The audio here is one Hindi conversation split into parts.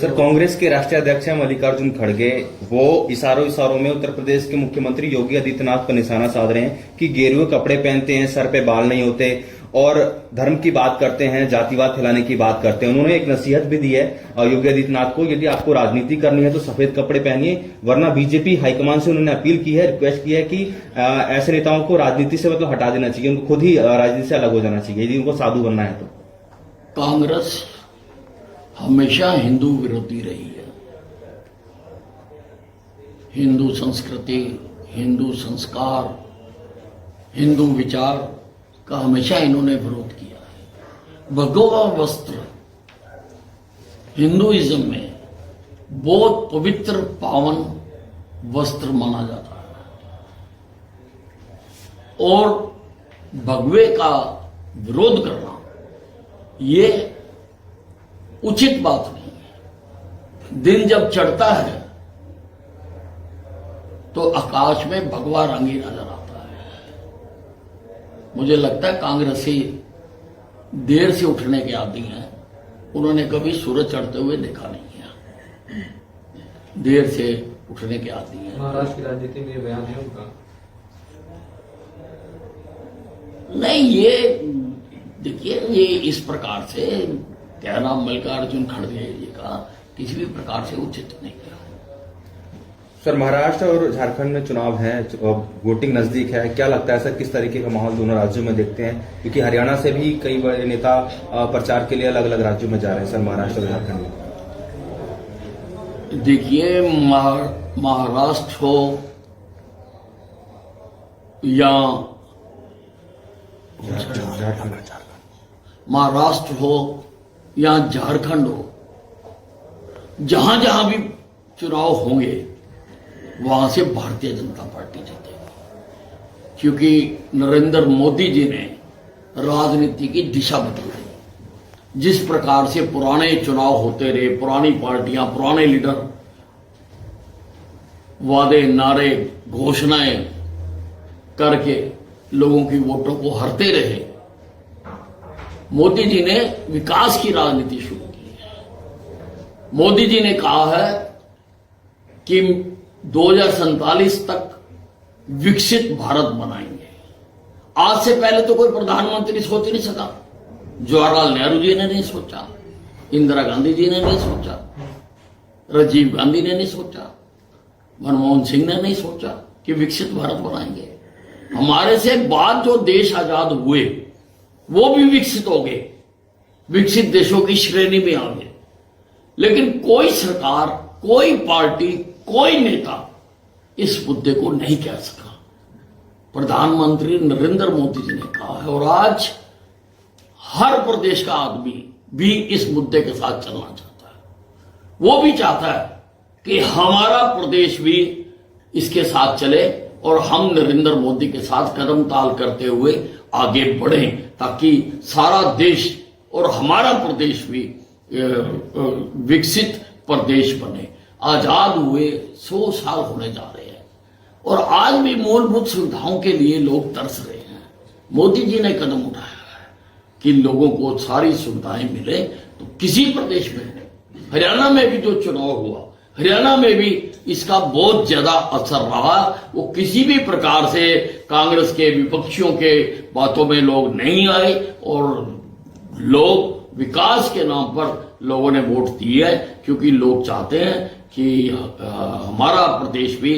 सर, कांग्रेस के राष्ट्रीय अध्यक्ष हैं मल्लिकार्जुन खड़गे, वो इशारों में उत्तर प्रदेश के मुख्यमंत्री योगी आदित्यनाथ पर निशाना साध रहे हैं कि गेरुए कपड़े पहनते हैं, सर पे बाल नहीं होते और धर्म की बात करते हैं, जातिवाद फैलाने की बात करते हैं। उन्होंने एक नसीहत भी दी है योगी आदित्यनाथ को, यदि आपको राजनीति करनी है तो सफेद कपड़े पहनिए, वरना बीजेपी हाईकमान से उन्होंने अपील की है, रिक्वेस्ट की है कि ऐसे नेताओं को राजनीति से मतलब हटा देना चाहिए, उनको खुद ही राजनीति से अलग हो जाना चाहिए यदि उनको साधु बनना है तो। कांग्रेस हमेशा हिंदू विरोधी रही है। हिंदू संस्कृति, हिंदू संस्कार, हिंदू विचार का हमेशा इन्होंने विरोध किया है। भगवा वस्त्र हिंदुइज्म में बहुत पवित्र पावन वस्त्र माना जाता है और भगवे का विरोध करना ये उचित बात नहीं है। दिन जब चढ़ता है तो आकाश में भगवा रंग ही नजर आता है। मुझे लगता है कांग्रेसी देर से उठने के आदी हैं, उन्होंने कभी सूरज चढ़ते हुए देखा नहीं है। देर से उठने के आदी हैं। महाराष्ट्र की राजनीति में ये बयान है उनका? नहीं, ये देखिए, ये इस प्रकार से कहना मल्लिकार्जुन खड़गे जी का किसी भी प्रकार से उचित नहीं है। सर, महाराष्ट्र और झारखंड में चुनाव है, वोटिंग नजदीक है, क्या लगता है सर किस तरीके का माहौल दोनों राज्यों में देखते हैं? क्योंकि हरियाणा से भी कई बड़े नेता प्रचार के लिए अलग अलग राज्यों में जा रहे हैं सर, महाराष्ट्र और झारखंड में। देखिए, महाराष्ट्र हो या महाराष्ट्र हो या झारखंड हो, जहां जहां भी चुनाव होंगे वहां से भारतीय जनता पार्टी जीतेगी, क्योंकि नरेंद्र मोदी जी ने राजनीति की दिशा बदल दी। जिस प्रकार से पुराने चुनाव होते रहे, पुरानी पार्टियां, पुराने लीडर वादे, नारे, घोषणाएं करके लोगों की वोटों को हरते रहे, मोदी जी ने विकास की राजनीति शुरू की है। मोदी जी ने कहा है कि 2047 तक विकसित भारत बनाएंगे। आज से पहले तो कोई प्रधानमंत्री सोच नहीं सका। जवाहरलाल नेहरू जी ने नहीं सोचा, इंदिरा गांधी जी ने नहीं सोचा, राजीव गांधी ने नहीं सोचा, मनमोहन सिंह ने नहीं सोचा कि विकसित भारत बनाएंगे। हमारे से बाद जो देश आजाद हुए वो भी विकसित हो गए, विकसित देशों की श्रेणी में आ गए। लेकिन कोई सरकार, कोई पार्टी, कोई नेता इस मुद्दे को नहीं कह सका। प्रधानमंत्री नरेंद्र मोदी जी ने कहा है और आज हर प्रदेश का आदमी भी इस मुद्दे के साथ चलना चाहता है। वो भी चाहता है कि हमारा प्रदेश भी इसके साथ चले और हम नरेंद्र मोदी के साथ कदम ताल करते हुए आगे बढ़ें, ताकि सारा देश और हमारा प्रदेश भी विकसित प्रदेश बने। आजाद हुए 100 साल होने जा रहे हैं और आज भी मूलभूत सुविधाओं के लिए लोग तरस रहे हैं। मोदी जी ने कदम उठाया है कि लोगों को सारी सुविधाएं मिले। तो किसी प्रदेश में, हरियाणा में भी जो चुनाव हुआ, हरियाणा में भी इसका बहुत ज्यादा असर रहा। वो किसी भी प्रकार से कांग्रेस के विपक्षियों के बातों में लोग नहीं आए और लोग विकास के नाम पर लोगों ने वोट दिए है, क्योंकि लोग चाहते हैं कि हमारा प्रदेश भी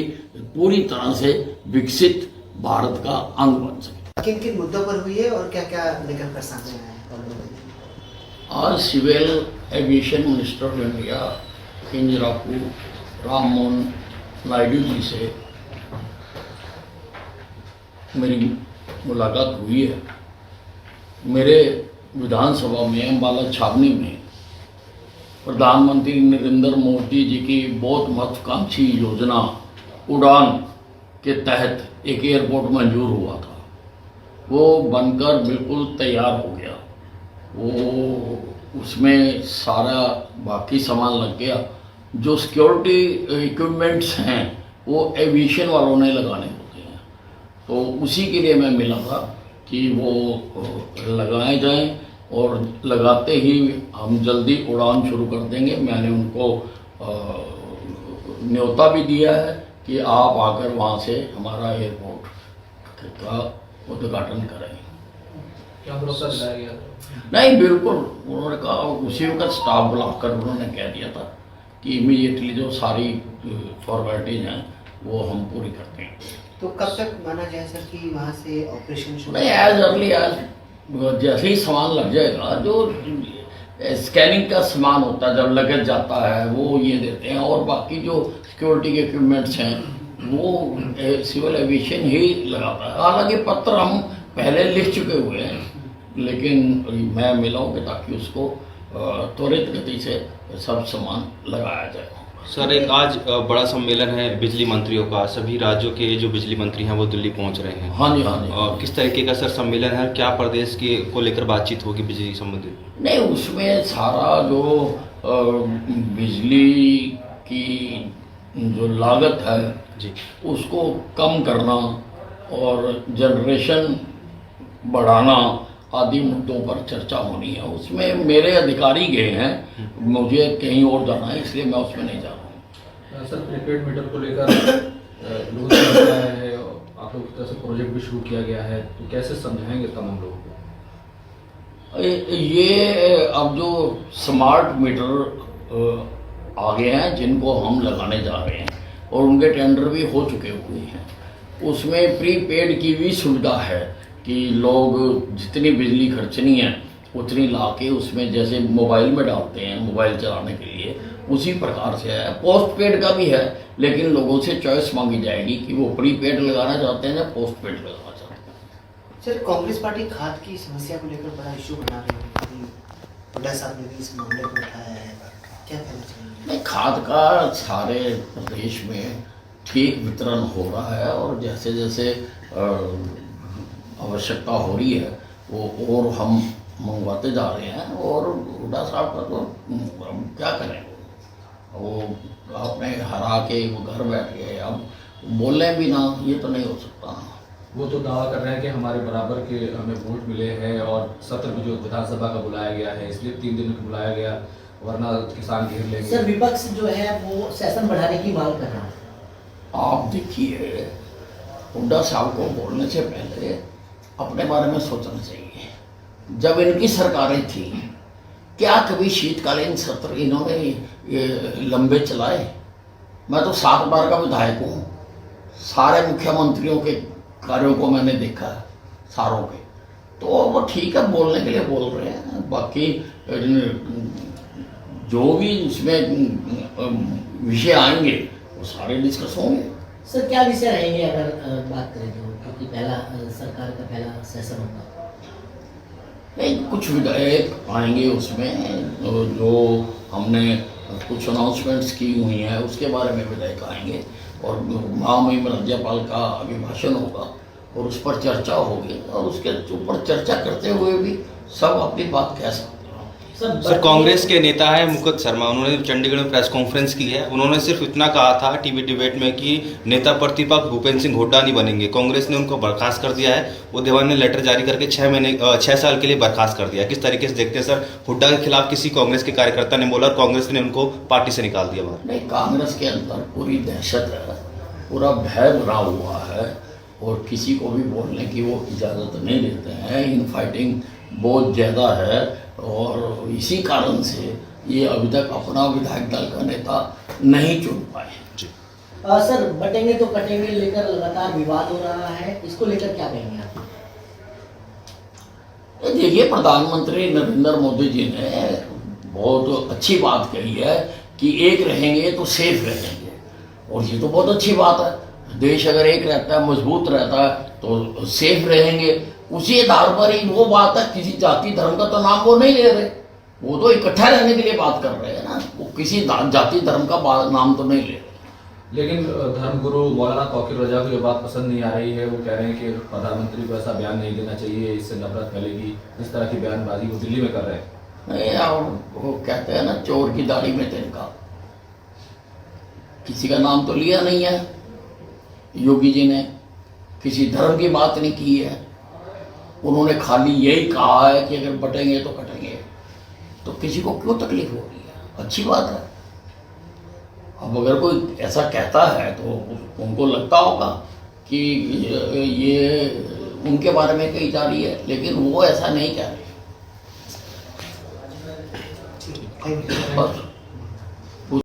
पूरी तरह से विकसित भारत का अंग बन सके। किन किन मुद्दों पर हुई है और क्या क्या लेकर कर सामने आए? आज civil aviation minister of India Kinjarapu Ram Mohan Naidu ji से मेरी मुलाकात हुई है। मेरे विधानसभा में अम्बाला छावनी में प्रधानमंत्री नरेंद्र मोदी जी की बहुत महत्वाकांक्षी योजना उड़ान के तहत एक एयरपोर्ट मंजूर हुआ था। वो बनकर बिल्कुल तैयार हो गया। वो उसमें सारा बाकी सामान लग गया। जो सिक्योरिटी इक्विपमेंट्स हैं वो एविएशन वालों ने लगाने होते हैं, तो उसी के लिए मैं मिला था कि वो लगाए जाएं। और लगाते ही हम जल्दी उड़ान शुरू कर देंगे। मैंने उनको न्योता भी दिया है कि आप आकर वहाँ से हमारा एयरपोर्ट का उद्घाटन करें। क्या भरोसा दिलाया गया? नहीं, बिल्कुल, उन्होंने कहा, उसी वक्त स्टाफ बुलाकर उन्होंने कह दिया था कि इमीडिएटली जो सारी फॉर्मेलिटीज हैं वो हम पूरी करते हैं। तो कब तक माना जाए सर कि वहाँ से ऑपरेशन शुरू? नहीं, एज अर्ली एज जैसे ही सामान लग जाएगा, जो स्कैनिंग का सामान होता है जब लगेज जाता है वो ये देते हैं, और बाकी जो सिक्योरिटी के इक्विपमेंट्स हैं वो सिविल एविएशन ही लगाता है। हालांकि पत्र हम पहले लिख चुके हुए हैं, लेकिन मैं मिला हूँ कि ताकि उसको त्वरित गति से सब सामान लगाया जाए। सर, एक आज बड़ा सम्मेलन है बिजली मंत्रियों का, सभी राज्यों के जो बिजली मंत्री हैं वो दिल्ली पहुंच रहे हैं। हाँ जी, हाँ जी। किस तरीके का सर सम्मेलन है, क्या प्रदेश के को लेकर बातचीत होगी बिजली संबंधित? नहीं, उसमें सारा जो बिजली की जो लागत है जी, उसको कम करना और जनरेशन बढ़ाना आदि मुद्दों पर चर्चा होनी है। उसमें मेरे अधिकारी गए हैं, मुझे कहीं और जाना है, इसलिए मैं उसमें नहीं जा रहा हूँ। सर, प्रीपेड मीटर को लेकर लोग समझा है, आप लोग की तरफ से प्रोजेक्ट भी शुरू किया गया है, तो कैसे समझाएंगे तमाम लोगों को? ये अब जो स्मार्ट मीटर आ गए हैं जिनको हम लगाने जा रहे हैं और उनके टेंडर भी हो चुके हुए हैं, उसमें प्रीपेड की भी सुविधा है कि लोग जितनी बिजली खर्चनी है उतनी ला के उसमें जैसे मोबाइल में डालते हैं मोबाइल चलाने के लिए, उसी प्रकार से है। पोस्ट पेड का भी है, लेकिन लोगों से चॉइस मांगी जाएगी कि वो प्रीपेड लगाना चाहते हैं या पोस्ट पेड लगाना चाहते हैं। सर, कांग्रेस पार्टी खाद की समस्या को लेकर बड़ा इशू बना रही है, हुड्डा साहब ने भी इस मामले को उठाया है, क्या कहना चाहिए? नहीं, खाद का सारे प्रदेश में ठीक वितरण हो रहा है और जैसे जैसे आवश्यकता हो रही है वो और हम मंगवाते जा रहे हैं। और हुड्डा साहब का तो हम क्या करें, वो आपने हरा के वो घर बैठ गए, अब बोलने भी ना, ये तो नहीं हो सकता। वो तो दावा कर रहे हैं कि हमारे बराबर के हमें वोट मिले हैं और सत्र भी जो विधानसभा का बुलाया गया है इसलिए 3 दिन को बुलाया गया, वरना किसान घेर लेंगे। सर, विपक्ष जो है वो सेशन बढ़ाने की मांग कर रहा है। आप देखिए, हुड्डा साहब को बोलने से पहले अपने बारे में सोचना चाहिए। जब इनकी सरकारें थी, क्या कभी शीतकालीन सत्र इन्होंने ये लंबे चलाए? मैं तो 7 बार का विधायक हूँ, सारे मुख्यमंत्रियों के कार्यों को मैंने देखा है, सारों के। तो वो ठीक है, बोलने के लिए बोल रहे हैं, बाकी जो भी उसमें विषय आएंगे वो सारे डिस्कस होंगे। सर, क्या विषय रहेंगे अगर बात करें तो, क्योंकि पहला सरकार का पहला सेशन होगा? नहीं, कुछ विधायक आएंगे उसमें, जो हमने कुछ अनाउंसमेंट्स की हुई हैं उसके बारे में विधायक आएंगे और महामहिम राज्यपाल का अभिभाषण होगा और उस पर चर्चा होगी और उसके ऊपर चर्चा करते हुए भी सब अपनी बात कह सकते हैं। सर, कांग्रेस के नेता है मुकुट शर्मा, उन्होंने चंडीगढ़ में प्रेस कॉन्फ्रेंस की है। उन्होंने सिर्फ इतना कहा था टीवी डिबेट में कि नेता प्रतिपक्ष भूपेंद्र सिंह हुड्डा नहीं बनेंगे। कांग्रेस ने उनको बर्खास्त कर दिया है, वो देवान ने लेटर जारी करके 6 साल के लिए बर्खास्त कर दिया। किस तरीके से देखते हैं सर, हुड्डा के खिलाफ किसी कांग्रेस के कार्यकर्ता ने बोला और कांग्रेस ने उनको पार्टी से निकाल दिया बाहर? नहीं, कांग्रेस के अंदर पूरी दहशत है, पूरा भय बना हुआ है और किसी को भी बोलने की वो इजाज़त नहीं देते हैं। इन फाइटिंग बहुत ज़्यादा है और इसी कारण से ये अभी तक अपना विधायक दल का नेता नहीं चुन पाए। सर, बटेंगे तो कटेंगे लेकर लगातार विवाद हो रहा है, इसको लेकर क्या कहेंगे आप? देखिए, प्रधानमंत्री नरेंद्र मोदी जी ने बहुत अच्छी बात कही है कि एक रहेंगे तो सेफ रहेंगे, और ये तो बहुत अच्छी बात है। देश अगर एक रहता है, मजबूत रहता है, तो सेफ रहेंगे। उसी आधार पर ही वो बात है, किसी जाति धर्म का तो नाम वो नहीं ले रहे, वो तो इकट्ठा रहने के लिए बात कर रहे हैं ना, वो किसी जाति धर्म का नाम तो नहीं ले रहे। लेकिन धर्मगुरु मौलाना तौकीर रजा को ये बात पसंद नहीं आ रही है, वो कह रहे हैं कि प्रधानमंत्री को ऐसा बयान नहीं देना चाहिए, इससे नफरत फैलेगी। इस तरह की बयानबाजी वो दिल्ली में कर रहे हैं। नहीं, और वो कहते हैं ना, चोर की दाढ़ी में तिनका। किसी का नाम तो लिया नहीं है योगी जी ने, किसी धर्म की बात नहीं की है, उन्होंने खाली यही कहा है कि अगर बटेंगे तो कटेंगे, तो किसी को क्यों तकलीफ हो रही है? अच्छी बात है। अब अगर कोई ऐसा कहता है तो उनको लगता होगा कि ये उनके बारे में कही जा रही है, लेकिन वो ऐसा नहीं कह रहे। Thank you. बस